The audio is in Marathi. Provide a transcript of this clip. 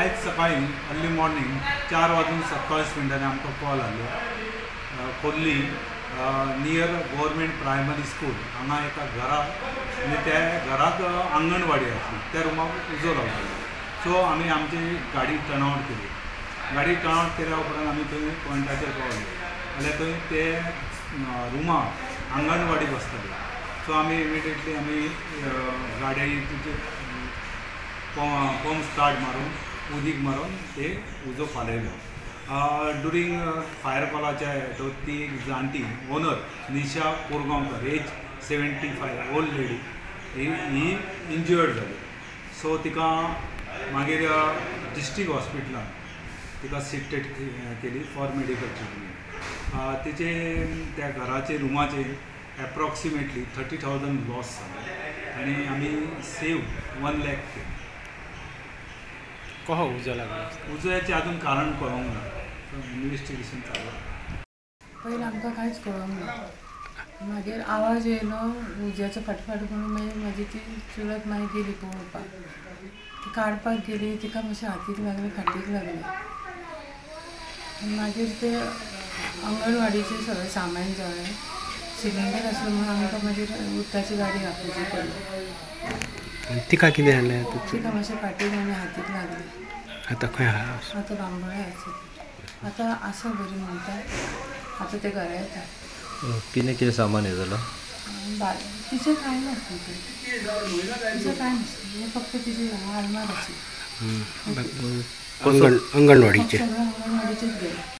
आज सकाळी अर्ली मॉर्निंग 4:47 आमकां कॉल आलो खोर्ली नियर गव्हर्मेंट प्रायमरी स्कूल हांगा एका घराक आनी त्या घराक अंगणवाडी आसली त्या रुमाक उजो लावतालो. सो आमी आमची गाडी टर्न आउट केली. गाडी टर्न आउट केल्या उपरांत आमी थंय पॉयंटाचेर पावले जाल्यार थंय ते रुमाक अंगणवाडी बसताली. सो आमी इमिडिएटली आमी गाडी पंप स्टार्ट मारून उदीक मारून ते उजो फालयलो. ड्युरींग फायर कॉलाच्या हेतून ती एक जाणटी ओनर निशा कोरगांवकर एज 75 ओल्ड लेडी ही इंजर्ड जाली. सो तिका मागीर डिस्ट्रिक्ट हॉस्पिटलान तिका शिफ्टेड केली फॉर मेडिकल ट्रिटमेंट. तिचे त्या घराचे रुमाचे एप्रॉक्सिमेटली 30,000 लॉस जाले आनी आमी सेव 1 लाख केली. कहो उजो लागला? उजोयाचें अजून कारण कळोंक ना. इन्वेस्टिगेशन चालू. पयलीं आमकां कांयच कळोंक ना. मागीर आवाज येयलो उज्याचो फाटफाट म्हणून मागीर म्हाजी ती चुलत मागीर गेली पळोवपाक. ती काडपाक गेली तिका मातशें हातीक लागलें फाटीक लागलें. मागीर ते अंगणवाडीचें सगळें सामान जळ्ळें. सिलिंडर आसलो म्हणून आमकां मागीर उदकाची गाडी हाडपाची पडली. तिका कितें जालें? तिका मातशें फाटीक आनी हातीक लागली. आतां खंय आहा? आतां बांबोळे आसा. आतां आसा बरी म्हणटा. आतां ते घरा येता. कितें सामान हे जालो? तिचें कांय नासलें. तिचें कांय नासलें. फक्त तिची आलमार आसली. अंगणवाडीचे अंगणवाडीचेच गेले.